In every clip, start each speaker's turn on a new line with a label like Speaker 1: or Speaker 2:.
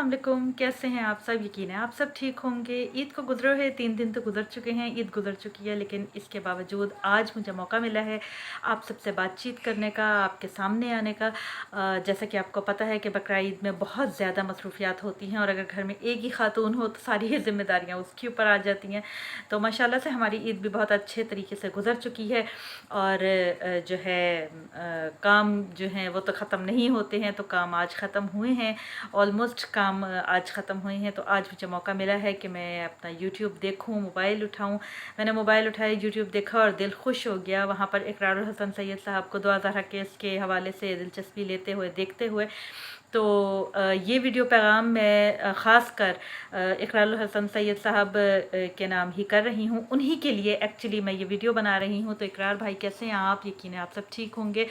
Speaker 1: वालेकुम, कैसे हैं आप सब? यकीन है आप सब ठीक होंगे। ईद को गुज़रे हुए 3 दिन तो गुज़र चुके हैं, ईद गुज़र चुकी है, लेकिन इसके बावजूद आज मुझे मौका मिला है आप सबसे बातचीत करने का, आपके सामने आने का। जैसा कि आपको पता है कि बकरा ईद में बहुत ज़्यादा मसरूफ़ियात होती हैं और अगर घर में एक ही ख़ातून हो तो सारी ही ज़िम्मेदारियाँ उसके ऊपर आ जाती हैं। तो माशाल्लाह से हमारी ईद भी बहुत अच्छे तरीके से गुज़र चुकी है और जो है काम जो हैं वो तो ख़त्म नहीं होते हैं, तो काम आज ख़त्म हुए हैं। ऑलमोस्ट काम आज ख़त्म हुए हैं, तो आज मुझे मौका मिला है कि मैं अपना यूट्यूब देखूं, मोबाइल उठाऊं। मैंने मोबाइल उठाया, यूट्यूब देखा और दिल खुश हो गया। वहाँ पर इकरारुल हसन सैयद साहब को 2000 केस के हवाले से दिलचस्पी लेते हुए देखते हुए तो ये वीडियो पैगाम मैं ख़ास कर इकरारुल हसन सैयद साहब के नाम ही कर रही हूँ। उन्हीं के लिए एक्चुअली मैं ये वीडियो बना रही हूँ। तो इकरार भाई कैसे हैं आप? यकीन है आप सब ठीक होंगे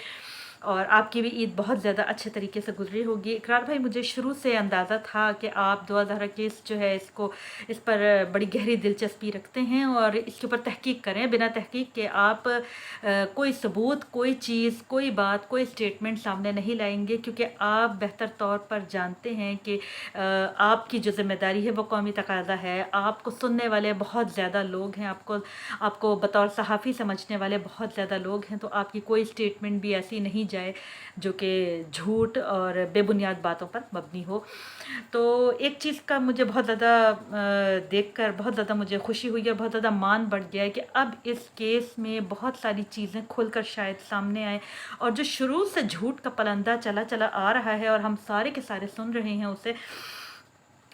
Speaker 1: और आपकी भी ईद बहुत ज़्यादा अच्छे तरीके से गुजरी होगी। इकरार भाई मुझे शुरू से अंदाज़ा था कि आप 2021 जो है इस पर बड़ी गहरी दिलचस्पी रखते हैं और इसके ऊपर तहकीक करें। बिना तहकीक के आप कोई सबूत, कोई चीज़, कोई बात, कोई स्टेटमेंट सामने नहीं लाएंगे, क्योंकि आप बेहतर तौर पर जानते हैं कि आपकी जो ज़िम्मेदारी है वो कौमी तकाज़ा है। आपको सुनने वाले बहुत ज़्यादा लोग हैं, आपको बतौर सहाफ़ी समझने वाले बहुत ज़्यादा लोग हैं, तो आपकी कोई स्टेटमेंट भी ऐसी नहीं जाए जो कि झूठ और बेबुनियाद बातों पर मबनी हो। तो एक चीज़ का मुझे बहुत ज़्यादा देखकर बहुत ज़्यादा मुझे खुशी हुई और बहुत ज़्यादा मान बढ़ गया है कि अब इस केस में बहुत सारी चीज़ें खुलकर शायद सामने आए और जो शुरू से झूठ का पलंदा चला चला आ रहा है और हम सारे के सारे सुन रहे हैं उसे,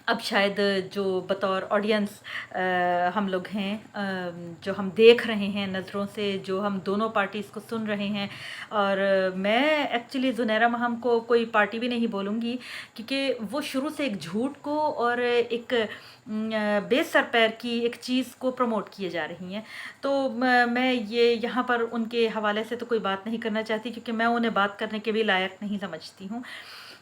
Speaker 1: अब शायद जो बतौर ऑडियंस हम लोग हैं, जो हम देख रहे हैं नज़रों से, जो हम दोनों पार्टीज़ को सुन रहे हैं। और मैं एक्चुअली ज़ुनैरा महम को कोई पार्टी भी नहीं बोलूँगी, क्योंकि वो शुरू से एक झूठ को और एक बेसर पैर की एक चीज़ को प्रमोट किए जा रही हैं। तो मैं ये यहाँ पर उनके हवाले से तो कोई बात नहीं करना चाहती, क्योंकि मैं उन्हें बात करने के भी लायक नहीं समझती हूँ।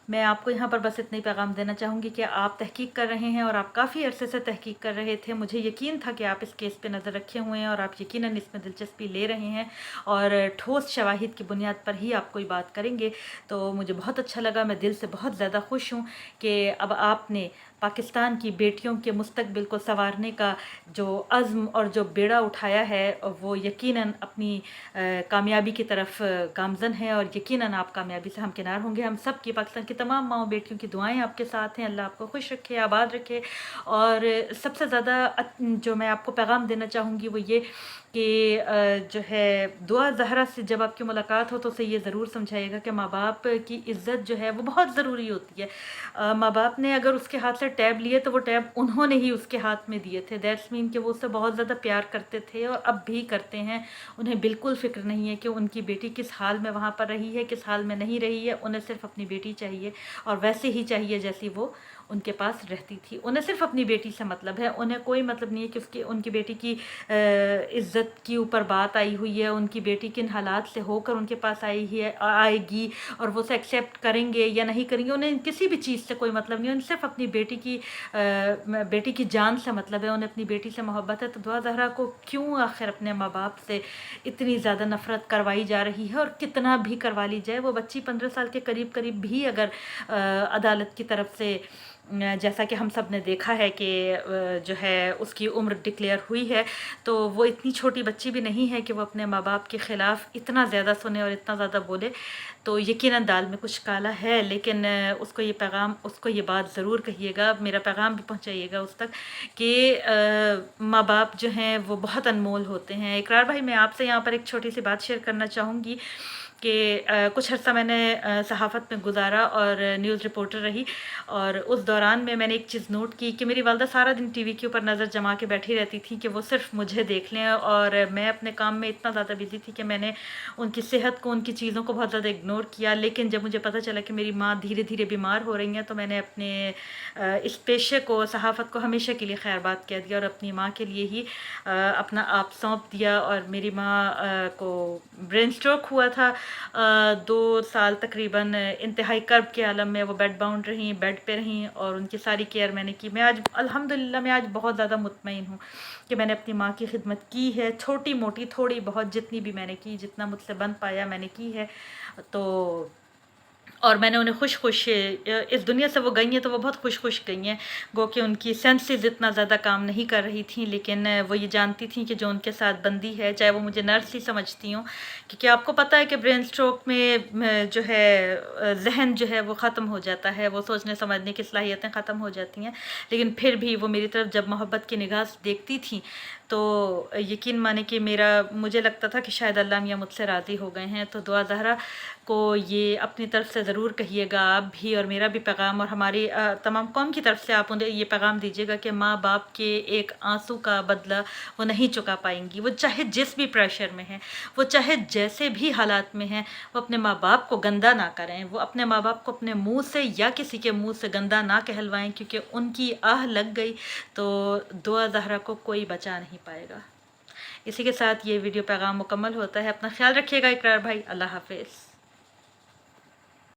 Speaker 1: मैं आपको यहाँ पर बस इतना ही पैगाम देना चाहूँगी कि आप तहकीक कर रहे हैं और आप काफ़ी अरसे से तहकीक कर रहे थे। मुझे यकीन था कि आप इस केस पे नज़र रखे हुए हैं और आप यकीनन इसमें दिलचस्पी ले रहे हैं और ठोस शवाहिद की बुनियाद पर ही आप कोई बात करेंगे। तो मुझे बहुत अच्छा लगा, मैं दिल से बहुत ज़्यादा खुश हूँ कि अब आपने पाकिस्तान की बेटियों के मुस्तकबिल को संवारने का जो अज़्म और जो बेड़ा उठाया है वो यकीनन अपनी कामयाबी की तरफ गामज़न है और यकीनन आप कामयाबी से हमकिनार होंगे। हम सब की, पाकिस्तान की तमाम माँओं बेटियों की दुआएं आपके साथ हैं। अल्लाह आपको खुश रखे, आबाद रखे। और सबसे ज़्यादा जो मैं आपको पैगाम देना चाहूँगी वो ये कि जो है दुआ ज़हरा से जब आपकी मुलाकात हो तो उसे ये ज़रूर समझाइएगा कि माँ बाप की इज़्ज़त जो है वो बहुत ज़रूरी होती है। माँ बाप ने अगर उसके हाथ से टैब लिए तो वो टैब उन्होंने ही उसके हाथ में दिए थे। दैट्स मीन कि वो उससे बहुत ज़्यादा प्यार करते थे और अब भी करते हैं। उन्हें बिल्कुल फ़िक्र नहीं है कि उनकी बेटी किस हाल में वहाँ पर रही है, किस हाल में नहीं रही है। उन्हें सिर्फ अपनी बेटी चाहिए और वैसे ही चाहिए जैसी वो उनके पास रहती थी। उन्हें सिर्फ अपनी बेटी से मतलब है, उन्हें कोई मतलब नहीं है कि उनकी बेटी की इज़्ज़त के ऊपर बात आई हुई है, उनकी बेटी किन हालात से होकर उनके पास आएगी और वो उसे एक्सेप्ट करेंगे या नहीं करेंगे। उन्हें किसी भी चीज़ से कोई मतलब नहीं है, उन्हें सिर्फ अपनी बेटी की जान से मतलब है, उन्हें अपनी बेटी से मोहब्बत है। तो दुआ ज़हरा को क्यों आखिर अपने माँ बाप से इतनी ज़्यादा नफ़रत करवाई जा रही है? और कितना भी करवा ली जाए, वो बच्ची 15 साल के करीब करीब भी अगर अदालत की तरफ से जैसा कि हम सब ने देखा है कि जो है उसकी उम्र डिक्लेयर हुई है, तो वो इतनी छोटी बच्ची भी नहीं है कि वो अपने माँ बाप के ख़िलाफ़ इतना ज़्यादा सुने और इतना ज़्यादा बोले। तो यकीनन दाल में कुछ काला है, लेकिन उसको ये बात ज़रूर कहिएगा, मेरा पैगाम भी पहुँचाइएगा उस तक कि माँ बाप जो हैं वो बहुत अनमोल होते हैं। इकरार भाई, मैं आपसे यहाँ पर एक छोटी सी बात शेयर करना चाहूँगी कि कुछ अर्सा मैंने सहाफ़त में गुजारा और न्यूज़ रिपोर्टर रही, और उस दौरान में मैंने एक चीज़ नोट की कि मेरी वालदा सारा दिन टीवी के ऊपर नज़र जमा के बैठी रहती थी कि वो सिर्फ मुझे देख लें, और मैं अपने काम में इतना ज़्यादा बिज़ी थी कि मैंने उनकी सेहत को, उनकी चीज़ों को बहुत ज़्यादा इग्नोर किया। लेकिन जब मुझे पता चला कि मेरी माँ धीरे धीरे बीमार हो रही हैं, तो मैंने अपने इस पेशे को, सहाफ़त को हमेशा के लिए खैरबाद कह दिया और अपनी माँ के लिए ही अपना आप सौंप दिया। और मेरी माँ को ब्रेन स्ट्रोक हुआ था, 2 साल तकरीबन इंतहाई कर्ब के आलम में वो बेड बाउंड रहीं, बेड पे रहीं, और उनकी सारी केयर मैंने की। मैं आज अल्हम्दुलिल्लाह मैं आज बहुत ज़्यादा मुतमईन हूँ कि मैंने अपनी माँ की खिदमत की है, छोटी मोटी थोड़ी बहुत जितनी भी मैंने की, जितना मुझसे बन पाया मैंने की है। तो اور میں نے انہیں خوش خوش اس دنیا سے وہ گئی ہیں تو وہ بہت خوش خوش گئی ہیں، گو کہ ان کی سینسز اتنا زیادہ کام نہیں کر رہی تھیں، لیکن وہ یہ جانتی تھیں کہ جو ان کے ساتھ بندی ہے، چاہے وہ مجھے نرس ہی سمجھتی ہوں، کیونکہ آپ کو پتہ ہے کہ برین اسٹروک میں جو ہے ذہن جو ہے وہ ختم ہو جاتا ہے، وہ سوچنے سمجھنے کی صلاحیتیں ختم ہو جاتی ہیں، لیکن پھر بھی وہ میری طرف جب محبت کی نگاہ سے دیکھتی تھیں تو یقین مانے کہ مجھے لگتا تھا کہ شاید اللہ میاں مجھ سے راضی ہو گئے ہیں۔ تو دعا زہرا کو یہ اپنی طرف سے ضرور کہیے گا آپ بھی، اور میرا بھی پیغام اور ہماری تمام قوم کی طرف سے آپ انہیں یہ پیغام دیجیے گا کہ ماں باپ کے ایک آنسو کا بدلہ وہ نہیں چکا پائیں گی، وہ چاہے جس بھی پریشر میں ہیں، وہ چاہے جیسے بھی حالات میں ہیں، وہ اپنے ماں باپ کو گندہ نہ کریں، وہ اپنے ماں باپ کو اپنے منہ سے یا کسی کے منہ سے گندہ نہ کہلوائیں، کیونکہ ان کی آہ لگ گئی تو دعا زہرا کو کوئی بچا نہیں پائے گا۔ اسی کے ساتھ یہ ویڈیو پیغام مکمل ہوتا ہے، اپنا خیال رکھیے گا اقرار بھائی، اللہ حافظ۔